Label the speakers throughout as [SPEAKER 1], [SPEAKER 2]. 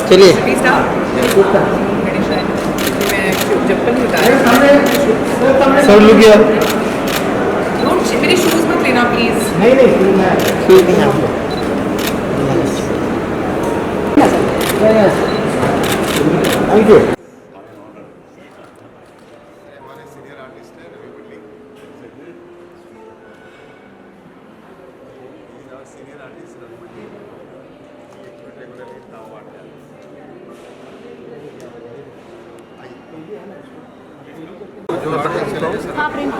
[SPEAKER 1] चलिए
[SPEAKER 2] चप्पल नहीं उतारा।
[SPEAKER 1] सब लोग गया
[SPEAKER 2] मेरे शूज मत लेना प्लीज।
[SPEAKER 1] नहीं नहीं शूज नहीं आप थैंक यू
[SPEAKER 3] हमारे सीनियर आर्टिस्ट है रवि पल्ली सीनियर आर्टिस्ट रवि पल्ली रेगुलरली नाउ आर्ट जो आर्टिस्ट चले सर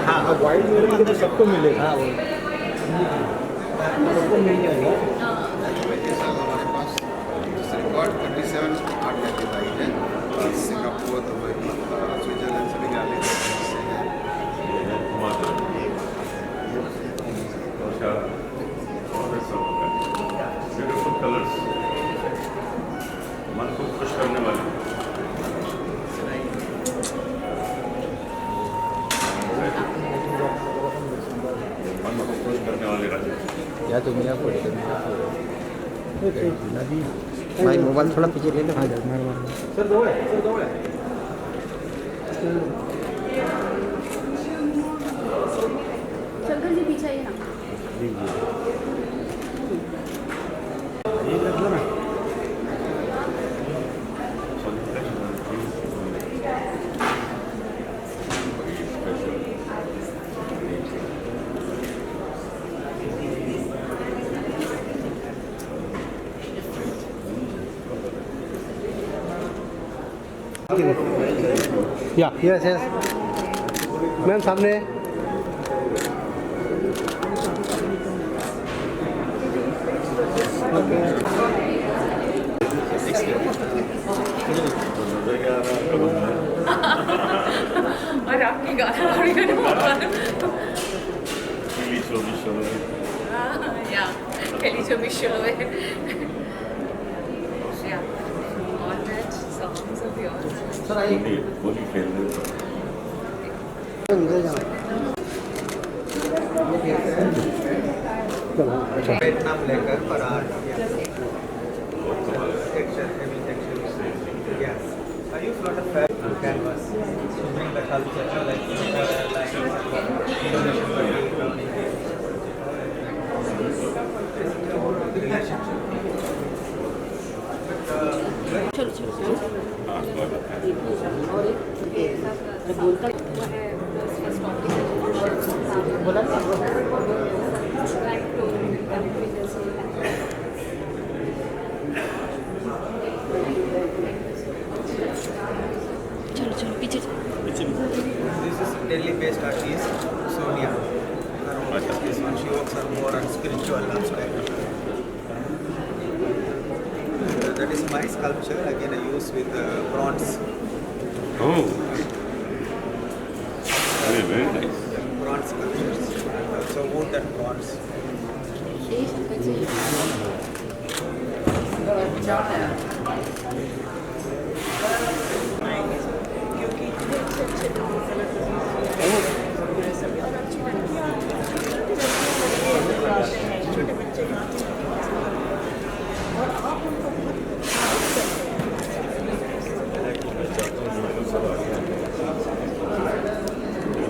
[SPEAKER 1] हाँ वाइट में तो सबको मिलेगा हाँ सबको मिल जाएगा
[SPEAKER 3] हमारे पास रिकॉर्ड 37 आर्ट गैलरी आई है सिंगापुर दुबई स्विट्जरलैंड से भी गैलरी
[SPEAKER 4] ब्यूटीफुल कलर्स मन को खुश करने वाले मन को खुश करने वाले राज्य
[SPEAKER 1] या तो मेरा भाई मोबाइल थोड़ा पीछे ले लो सर दो है
[SPEAKER 5] शंकर जी पीछे आइए ना।
[SPEAKER 1] ये कर लो ना या यस यस मैम सामने
[SPEAKER 2] और आपकी गाना या Kelly Chobishove. Yeah, all that songs of yours.
[SPEAKER 1] Sir आइए
[SPEAKER 4] होली खेल रहे
[SPEAKER 1] इधर जाना
[SPEAKER 6] वियतनाम लेकर पर आर्ट
[SPEAKER 4] बहुत कमाल है
[SPEAKER 6] section, every section. Yes. I use lot of fabric canvas to bring the culture like
[SPEAKER 5] चलो चलो
[SPEAKER 4] हाँ स्वागत है
[SPEAKER 5] और एक बोलता वो है फर्स्ट कॉम्पिटिशन बोला चलो चलो पीछे
[SPEAKER 6] this is Delhi-based artist Sonia. Her work is this one. She works on more on spiritual aspect. That is my sculpture. Again, I use with bronze.
[SPEAKER 4] Oh, very nice.
[SPEAKER 6] Bronze sculptures. And also wood and bronze.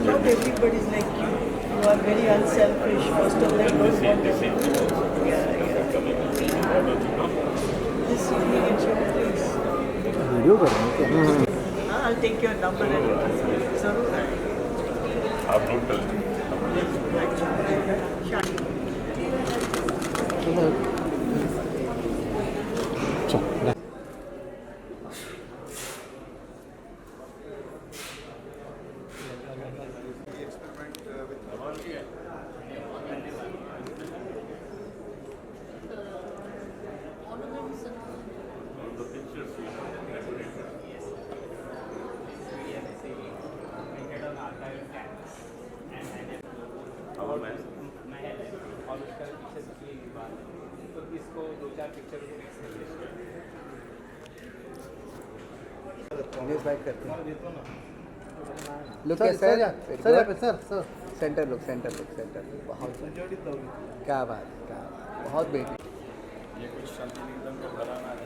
[SPEAKER 7] Not everybody is like you. You are very unselfish. First of all,
[SPEAKER 4] This
[SPEAKER 7] yeah. This evening at your place.
[SPEAKER 1] Video कर रहे हैं
[SPEAKER 7] I'll take your number and जरूर आए.
[SPEAKER 4] आप note कर
[SPEAKER 6] News back करते हैं.
[SPEAKER 1] Look sir sir sir
[SPEAKER 6] centre look बहुत क्या बात बहुत बेटी
[SPEAKER 3] ये कुछ शांति निकेतन का घराना है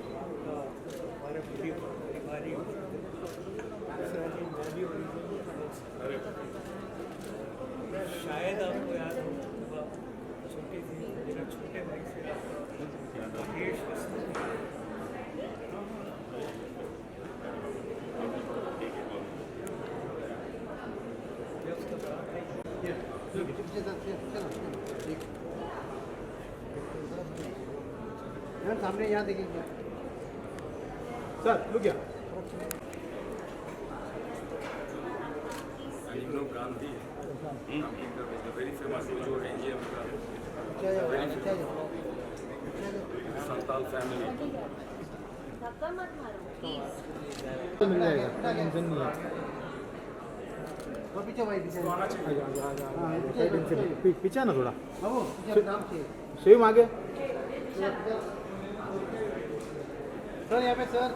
[SPEAKER 6] हमारे पूरी हमारी शायद आपको याद होगा छोटी थी मेरा छोटे भाई से महेश
[SPEAKER 1] सामने यहाँ देखिए
[SPEAKER 8] सर लुक या
[SPEAKER 4] You know Gandhi? The very famous जो NGM का Santal family.
[SPEAKER 5] धक्का मत मारो प्लीज।
[SPEAKER 8] मिल जाएगा टेंशन नहीं है
[SPEAKER 1] वो पीछे भाई पीछे
[SPEAKER 8] पीछे ना थोड़ा
[SPEAKER 1] बाबू पीछे नाम से
[SPEAKER 8] सेम आगे
[SPEAKER 1] सर यहाँ पे सर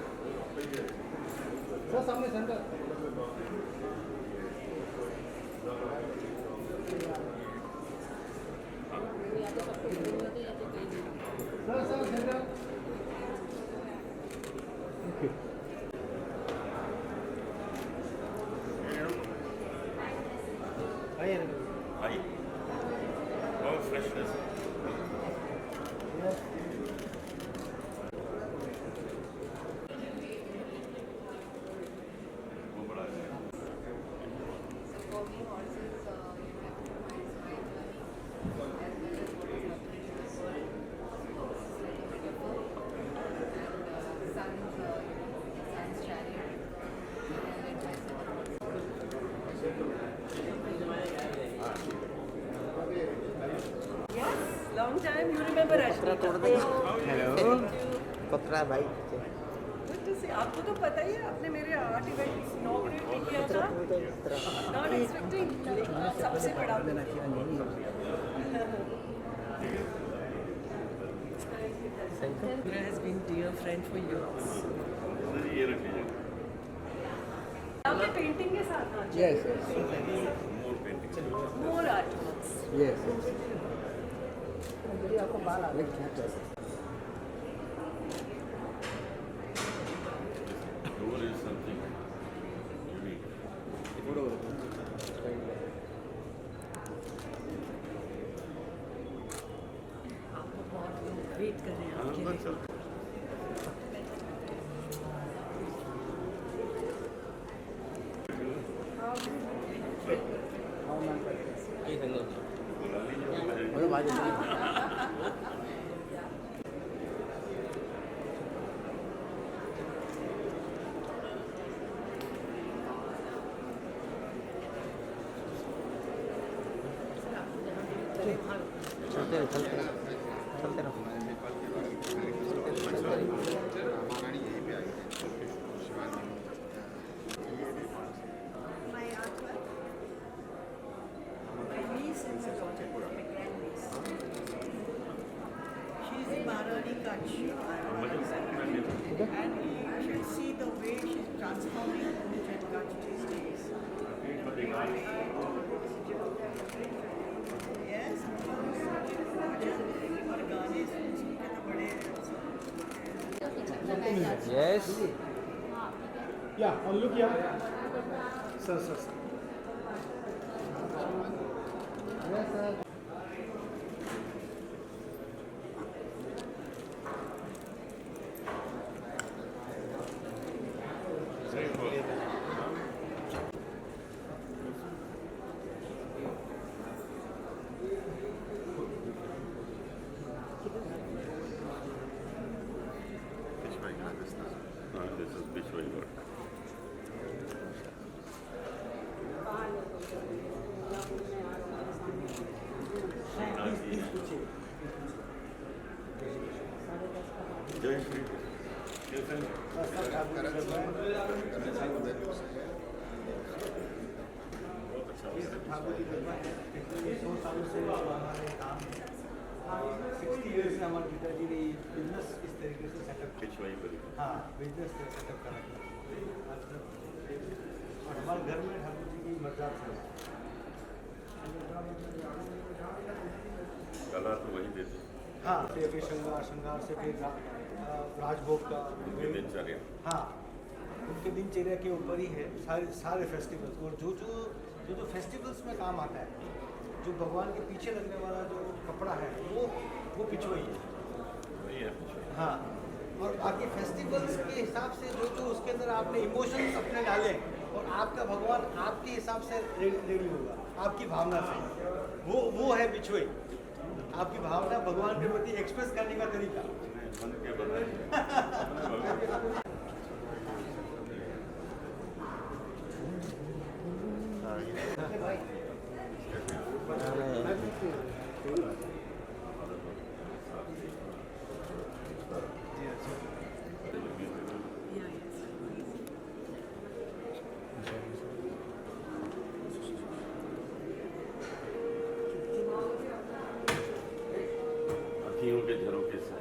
[SPEAKER 1] सामने centre sir centre
[SPEAKER 4] Hi. Oh, freshness. वो बड़ा है.
[SPEAKER 2] For me, horses,
[SPEAKER 7] Yes, long time. You remember
[SPEAKER 1] पत्रा तोड़
[SPEAKER 7] Rashmi?
[SPEAKER 1] देगा हेलो पत्रा भाई
[SPEAKER 7] Good to see. आपको तो पता ही है आपने मेरे आर्ट इवेंट इनॉग्रेट किया था. Not expecting. सबसे बड़ा. Indra has been dear friend for years.
[SPEAKER 4] ये रख लीजिए.
[SPEAKER 7] आपके पेंटिंग के साथ ना.
[SPEAKER 1] Yes
[SPEAKER 4] More painting.
[SPEAKER 7] More artworks.
[SPEAKER 1] Yes आपको बाल आ गए
[SPEAKER 4] Door is something unique.
[SPEAKER 7] आपको बहुत वेट कर रहे हैं आपके लिए.
[SPEAKER 4] चल.
[SPEAKER 1] बोलो भाई चलते रहो चलते रहो
[SPEAKER 3] नेपाल के बारे में रामारानी यहीं पे आई है Shivaji
[SPEAKER 7] My artwork. My niece and my daughter, my grandniece. She's in Maharani Kutch. And you should see the way she's transforming Bhuj and Kutch these days. Yes. और गाने सुनते तो बड़े
[SPEAKER 1] यस
[SPEAKER 8] या और लुक या sir sir sir
[SPEAKER 3] Peshwai Rajasthan.
[SPEAKER 4] This is Peshwai work.
[SPEAKER 6] Thakur ji दरबार है, पिछले 100 सालों से हमारे काम है। 60 ईयर्स से हमारे पिताजी ने बिजनेस इस तरीके से सेटअप, हाँ बिजनेस सेटअप करा था। और हमारे घर में ठाकुर जी की मर्यादा है।
[SPEAKER 4] कला तो वही देते
[SPEAKER 6] हाँ, फिर श्रृंगार से फिर राजभोग का
[SPEAKER 4] दिनचर्या।
[SPEAKER 6] हाँ, उनके दिनचर्या के ऊपर ही है सारे फेस्टिवल्स। और जो फेस्टिवल्स में काम आता है, जो भगवान के पीछे लगने वाला जो कपड़ा है वो पिछवाई है।
[SPEAKER 4] वही है।
[SPEAKER 6] हाँ, और बाकी फेस्टिवल्स के हिसाब से जो उसके अंदर आपने इमोशंस अपने डाले और आपका भगवान आपके हिसाब से रेडी होगा, आपकी भावना से, वो है पिछवाई। आपकी भावना भगवान के प्रति एक्सप्रेस करने का तरीका।
[SPEAKER 4] अखियों के झरोखे से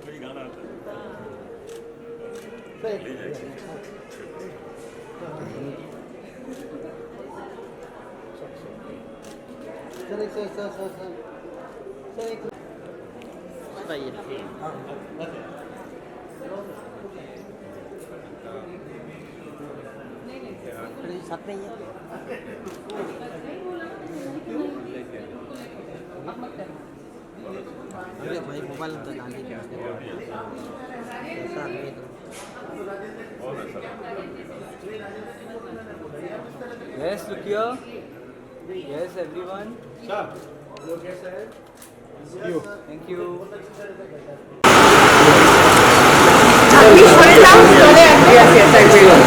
[SPEAKER 4] वही गाना आता
[SPEAKER 1] साथ में ही अरे भाई मोबाइल तो गांधी के साथ में
[SPEAKER 9] Yes, look here. Yes, everyone.
[SPEAKER 8] Sir,
[SPEAKER 9] Thank you.
[SPEAKER 2] Yes, yes, I will.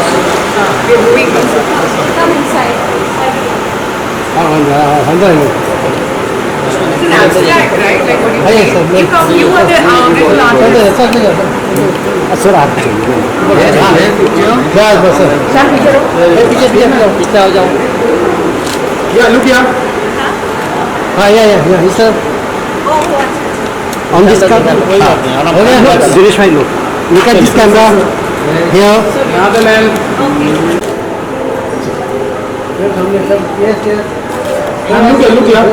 [SPEAKER 2] We're moving.
[SPEAKER 5] Come inside.
[SPEAKER 2] It's an abstract, right? Like what you say. You are the visual artist.
[SPEAKER 1] पीछे आ जाओ
[SPEAKER 8] yeah, look here.
[SPEAKER 1] हाँ या इस on this camera Suresh bhai look at this camera here
[SPEAKER 8] Another lens.
[SPEAKER 1] yes
[SPEAKER 8] Look here.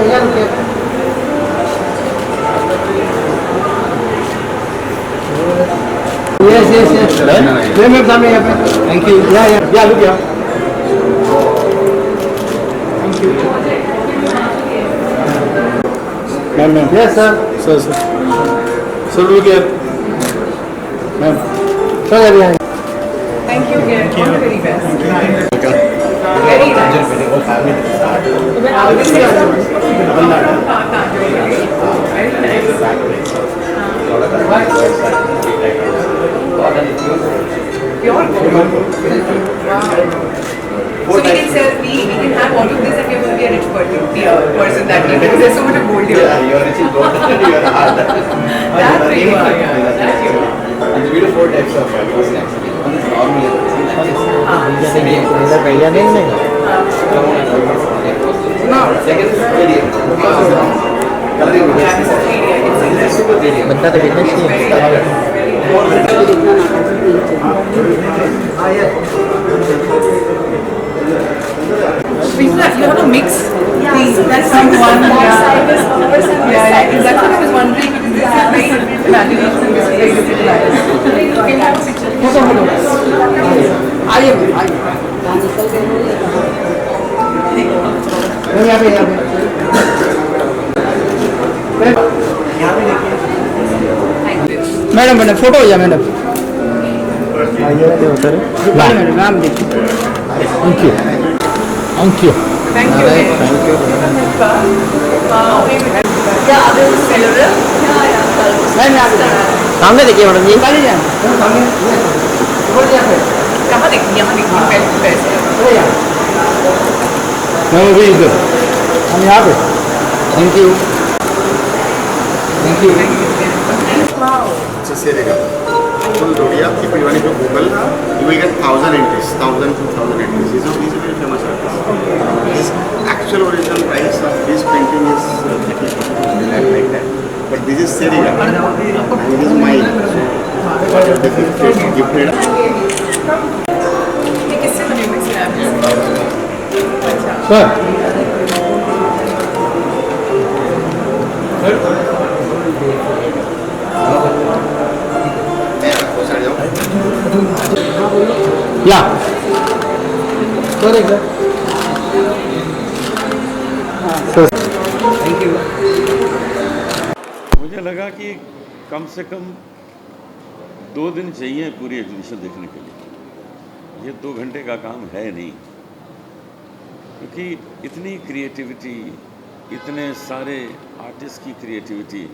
[SPEAKER 1] yes ma'am सामने यहाँ पे thank you
[SPEAKER 8] Yeah, look here. Ma'am.
[SPEAKER 1] yes sir
[SPEAKER 8] Sir, look here. Ma'am.
[SPEAKER 1] sir अभी आएंगे
[SPEAKER 2] Thank you again. All the very best. Very nice. When I was here, Pure gold. So we can sell, we can have all of this and we're going to be a rich person that way because there's so much of gold here.
[SPEAKER 3] you're rich in gold. You're a hard.
[SPEAKER 2] That's where you are, yeah. That's you.
[SPEAKER 3] And we do 4 types of fibers actually. One is normal,
[SPEAKER 1] भैया नहीं
[SPEAKER 3] second is radiant. Coloring
[SPEAKER 2] Yeah, this is 3D, I can see that.
[SPEAKER 3] super radiant.
[SPEAKER 1] बंदा तो business he
[SPEAKER 2] People have, you have a mix thing. That's
[SPEAKER 5] From
[SPEAKER 2] one.
[SPEAKER 5] that side is ours and this
[SPEAKER 2] Yeah,
[SPEAKER 5] side is
[SPEAKER 2] that's what I was
[SPEAKER 5] ours.
[SPEAKER 2] wondering because this is very different imagination and this is very different life. You can have a picture.
[SPEAKER 9] Madam madam photo हो जाए madam
[SPEAKER 1] madam
[SPEAKER 9] ma'am देखिए
[SPEAKER 1] thank you
[SPEAKER 2] Thank you. Yeah, I will celebrate.
[SPEAKER 1] सामने देखिए madam जी
[SPEAKER 2] कहाँ देखी? यहाँ देखी पैसे.
[SPEAKER 8] Now we is हम यहाँ पे.
[SPEAKER 1] Thank you
[SPEAKER 3] It's a Serega. Full Rodia. If you want to Google, you will get 1,000 entries, 1,000, 2,000 entries. These are very famous artists. His actual original price of his painting is 30 like that. But this is Seriga. This is my gifted.
[SPEAKER 2] ये किससे बने हुए slab? अच्छा
[SPEAKER 8] sir या sir एक
[SPEAKER 9] thank you.
[SPEAKER 10] मुझे लगा कि कम से कम 2 दिन चाहिए पूरी एग्जीबिशन देखने के लिए। ये 2 घंटे का काम है नहीं, क्योंकि इतनी क्रिएटिविटी, इतने सारे आर्टिस्ट की क्रिएटिविटी,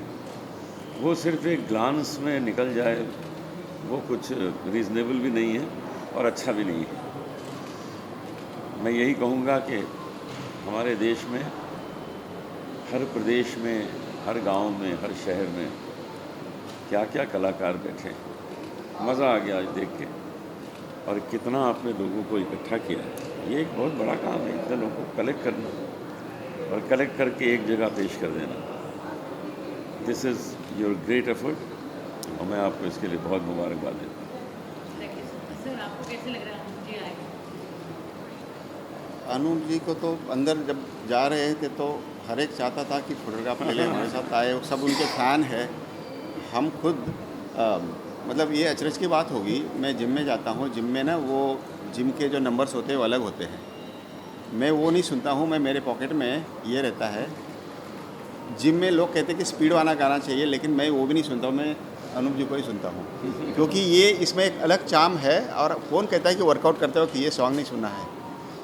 [SPEAKER 10] वो सिर्फ एक ग्लांस में निकल जाए वो कुछ रीज़नेबल भी नहीं है और अच्छा भी नहीं है। मैं यही कहूँगा कि हमारे देश में, हर प्रदेश में, हर गांव में, हर शहर में क्या क्या कलाकार बैठे हैं। मज़ा आ गया आज देख के, और कितना आपने लोगों को इकट्ठा किया है। ये एक बहुत बड़ा काम है, इतने लोगों को कलेक्ट करना और कलेक्ट करके एक जगह पेश कर देना। This is your great effort और मैं आपको इसके लिए बहुत मुबारकबाद देता हूँ।
[SPEAKER 5] सर आपको कैसे लग रहा है मुझे आएगा?
[SPEAKER 3] अनूप जी को तो अंदर जब जा रहे थे तो हर एक चाहता था कि फोटोग्राफ के लिए हमारे साथ आए, सब उनके फ़ैन है। हम खुद मतलब ये अचरज की बात होगी, मैं जिम में जाता हूँ, जिम में ना वो जिम के जो नंबर्स होते हैं वो अलग होते हैं। मैं वो नहीं सुनता हूँ, मैं मेरे पॉकेट में ये रहता है। जिम में लोग कहते हैं कि स्पीड वाला गाना चाहिए, लेकिन मैं वो भी नहीं सुनता हूँ, मैं अनूप जी को ही सुनता हूँ, क्योंकि ये इसमें एक अलग चार्म है। और कौन कहता है कि वर्कआउट करते हो कि ये सॉन्ग नहीं सुनना है,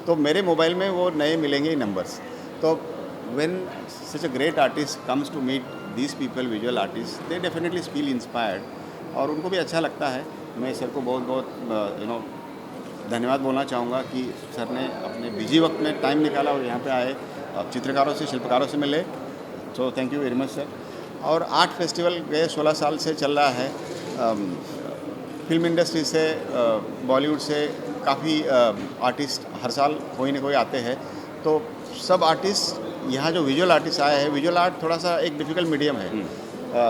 [SPEAKER 3] तो मेरे मोबाइल में वो नए मिलेंगे नंबर्स। तो when such a great artist comes to meet these people, visual artists, they definitely feel inspired और उनको भी अच्छा लगता है। मैं सर को बहुत बहुत धन्यवाद बोलना चाहूँगा कि सर ने अपने बिजी वक्त में टाइम निकाला और यहाँ पे आए, चित्रकारों से, शिल्पकारों से मिले। So thank you very much sir. और आर्ट फेस्टिवल गए 16 साल से चल रहा है। फिल्म इंडस्ट्री से, बॉलीवुड से काफ़ी आर्टिस्ट हर साल कोई ना कोई आते हैं। तो सब आर्टिस्ट यहाँ जो विजुअल आर्टिस्ट आए हैं, विजुअल आर्ट थोड़ा सा एक डिफ़िकल्ट मीडियम है।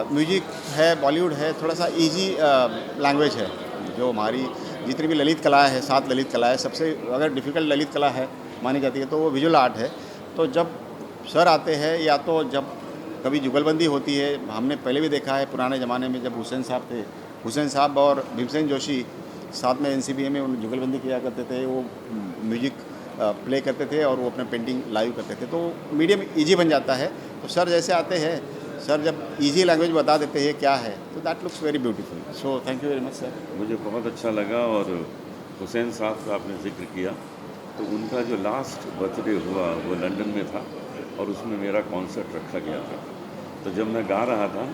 [SPEAKER 3] म्यूजिक है, बॉलीवुड है, थोड़ा सा इजी लैंग्वेज है। जो हमारी जितनी भी ललित कला है, 7 ललित कला है, सबसे अगर डिफ़िकल्ट ललित कला है मानी जाती है तो वो विजुअल आर्ट है। तो जब सर आते हैं, या तो जब कभी जुगलबंदी होती है, हमने पहले भी देखा है पुराने ज़माने में जब हुसैन साहब थे, हुसैन साहब और भीमसेन जोशी साथ में NCBA में उन जुगलबंदी किया करते थे, वो म्यूजिक प्ले करते थे और वो अपना पेंटिंग लाइव करते थे, तो मीडियम इजी बन जाता है। तो सर जैसे आते हैं, सर जब इजी लैंग्वेज बता देते हैं क्या है, तो that looks very beautiful. So thank you very much sir.
[SPEAKER 10] मुझे बहुत अच्छा लगा। और हुसैन साहब का आपने जिक्र किया, तो उनका जो लास्ट बर्थडे हुआ वो लंदन में था और उसमें मेरा कॉन्सर्ट रखा गया था। तो जब मैं गा रहा था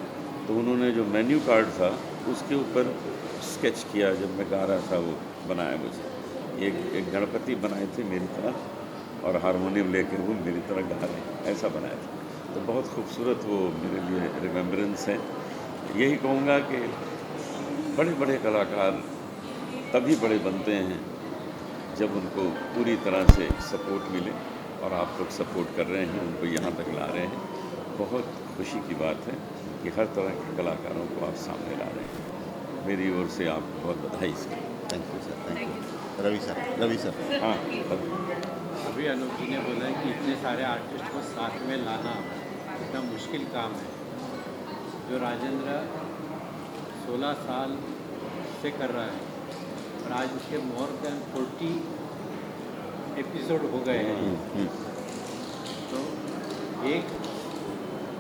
[SPEAKER 10] तो उन्होंने जो मेन्यू कार्ड था उसके ऊपर स्केच किया, जब मैं गा रहा था वो बनाया मुझे। एक गणपति बनाए थे मेरी तरह और हारमोनियम लेकर वो मेरी तरह गा रहे, ऐसा बनाया था। तो बहुत खूबसूरत वो मेरे लिए रिमेम्बरेंस है। यही कहूँगा कि बड़े बड़े कलाकार तभी बड़े बनते हैं जब उनको पूरी तरह से सपोर्ट मिले, और आप लोग सपोर्ट कर रहे हैं, उनको यहाँ तक ला रहे हैं। बहुत खुशी की बात है कि हर तरह के कलाकारों को आप सामने ला रहे हैं। मेरी ओर से आपको बहुत बधाई इसकी।
[SPEAKER 3] Thank you sir. Thank you Ravi sir. Ravi sir
[SPEAKER 10] हाँ,
[SPEAKER 11] अभी अनूप जी ने बोला कि इतने सारे आर्टिस्ट को साथ में लाना इतना मुश्किल काम है। जो राजेंद्र 16 साल से कर रहा है और आज उसके मोर देन 40 एपिसोड हो गए हैं। तो एक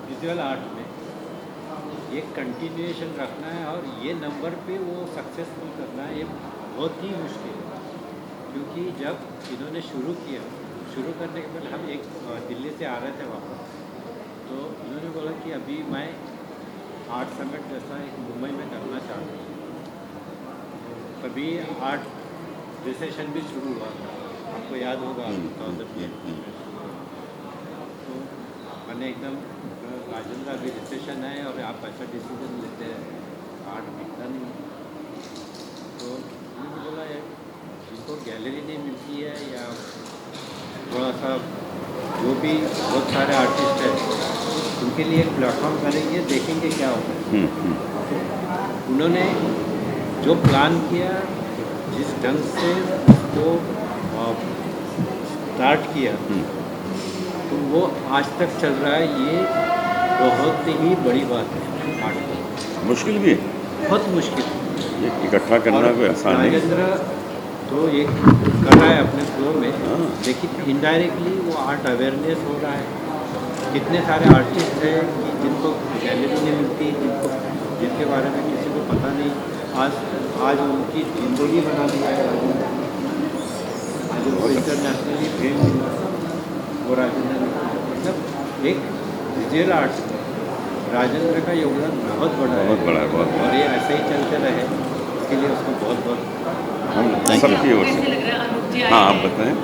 [SPEAKER 11] विजुअल आर्ट में ये कंटिन्यूएशन रखना है और ये नंबर पे वो सक्सेसफुल करना है, ये बहुत ही मुश्किल है। क्योंकि जब इन्होंने शुरू किया, शुरू करने के पहले हम एक दिल्ली से आ रहे थे वापस, तो इन्होंने बोला कि अभी मैं आर्ट समिट जैसा एक मुंबई में करना चाहता हूँ। तभी आर्ट रिसेशन भी शुरू हुआ था, आपको याद होगा 2008 में। तो मैंने एकदम राजेंद्र अभी रिसेशन है और आप ऐसा डिसीजन लेते हैं, आर्ट बिकता नहीं। तो मैंने बोला जिनको गैलरी नहीं मिलती है या थोड़ा सा जो भी बहुत सारे आर्टिस्ट हैं उनके लिए एक प्लेटफॉर्म करेंगे, देखेंगे क्या होगा। उन्होंने जो प्लान किया, जिस ढंग से उसको स्टार्ट किया, तो वो आज तक चल रहा है। ये बहुत ही बड़ी बात है आर्ट की।
[SPEAKER 10] मुश्किल भी है,
[SPEAKER 11] बहुत मुश्किल।
[SPEAKER 10] ये इकट्ठा करना कोई आसान नहीं।
[SPEAKER 11] राजेंद्र तो एक कर रहा है अपने फ्लो में, लेकिन इनडायरेक्टली वो आर्ट अवेयरनेस हो रहा है। कितने सारे आर्टिस्ट हैं कि जिनको गैलरी नहीं मिलती, जिनके बारे में किसी को पता नहीं। आज उनकी जिंदगी बना दिया है राजेंद्र। आज उनको इंटरनेशनली फेम मिला वो राजेंद्र। मतलब एक विजुअल आर्ट राजेंद्र का योगदान बहुत बड़ा है,
[SPEAKER 10] बहुत बड़ा है, बहुत बड़ा।
[SPEAKER 11] और ये ऐसे ही चलते रहे, इसके लिए उसको बहुत बहुत
[SPEAKER 10] हम सबकी ओर
[SPEAKER 5] कैसे
[SPEAKER 10] से।
[SPEAKER 5] लग रहा है अनूप जी
[SPEAKER 10] हाँ, आप
[SPEAKER 5] आएंगे?
[SPEAKER 10] बताएं।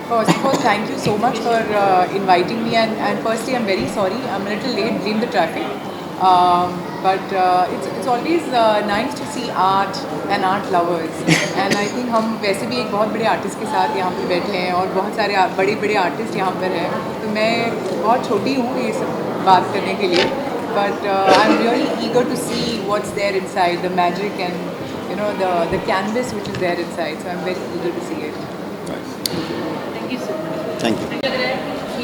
[SPEAKER 7] First of all, thank you so much for inviting me. And firstly, I'm very sorry. I'm a little late, blame the traffic. But it's always nice to see art and art lovers. And I think हम वैसे भी एक बहुत बड़े artist के साथ यहाँ पे बैठे हैं और बहुत सारे बड़े बड़े आर्टिस्ट यहाँ पर हैं। तो मैं बहुत छोटी हूँ ये सब बात करने के लिए. But I'm really eager to see what's there inside, the magic and the canvas which is there inside. So I'm very eager to see it.
[SPEAKER 5] Thank you so much.
[SPEAKER 3] Thank you.
[SPEAKER 5] लग रहा है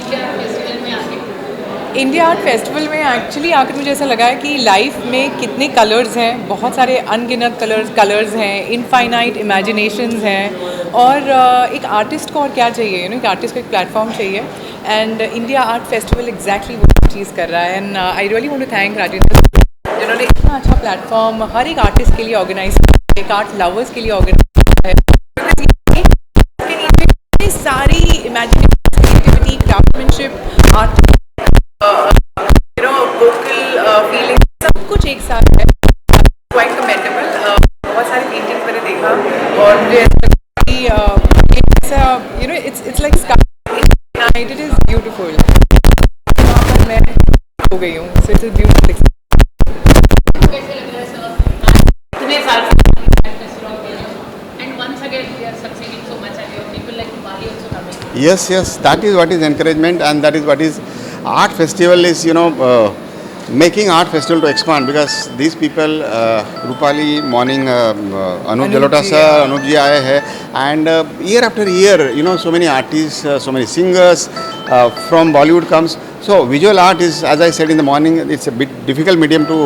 [SPEAKER 5] India festival में आके
[SPEAKER 7] India art festival में actually आकर मुझे ऐसा लगा है कि लाइफ में कितने कलर्स हैं, बहुत सारे अनगिनत कलर्स हैं, इनफाइनाइट इमेजिनेशंस हैं, और एक आर्टिस्ट को और क्या चाहिए, एक आर्टिस्ट को एक प्लेटफॉर्म चाहिए. And India art festival exactly वो चीज़ कर रहा है. And I really want to thank Rajendra जिन्होंने इतना अच्छा प्लेटफॉर्म हर एक आर्टिस्ट के लिए ऑर्गेनाइज किया, एक आर्ट लवर्स के लिए ऑर्गेनाइज किया है. सारी imagination, creativity, craftsmanship, art, vocal feeling, सब कुछ एक साथ है. Quite commendable. बहुत सारे पेंटिंग्स मैंने देखा और मुझे ऐसा it's like sky, it is beautiful. वहाँ पर मैं हो गई हूँ. So it's beautiful.
[SPEAKER 5] कैसे लग रहा है सर इतने साल and once again we are succeeding so much and your people like Bali also coming.
[SPEAKER 3] Yes, that is what is encouragement, and that is what is art festival is, making art festival to expand, because these people, Rupali, morning, Anup Jalota sir, Anup ji aaye hai, and year after year, so many artists, so many singers from Bollywood comes. So visual art is, as I said in the morning, it's a bit difficult medium to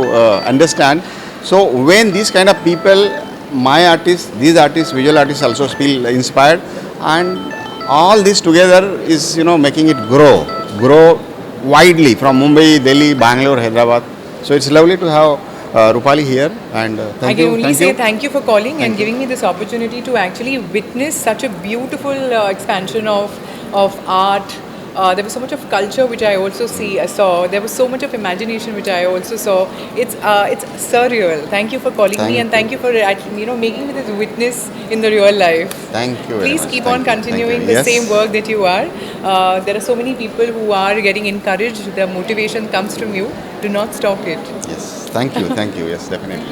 [SPEAKER 3] understand. So when these kind of people, my artists, these artists, visual artists also feel inspired, and all this together is making it grow widely from Mumbai, Delhi, Bangalore, Hyderabad. So it's lovely to have Rupali here, and
[SPEAKER 7] I can only say thank you for calling and giving me this opportunity to actually witness such a beautiful expansion of art. There was so much of culture which I also saw. There was so much of imagination which I also saw. It's surreal. Thank you for calling me, and thank you for making me this witness in the real life.
[SPEAKER 3] Thank you very
[SPEAKER 7] Please
[SPEAKER 3] much.
[SPEAKER 7] keep on continuing the same work that you are. There are so many people who are getting encouraged. The motivation comes from you. Do not stop it.
[SPEAKER 3] Yes, thank you. Yes, definitely.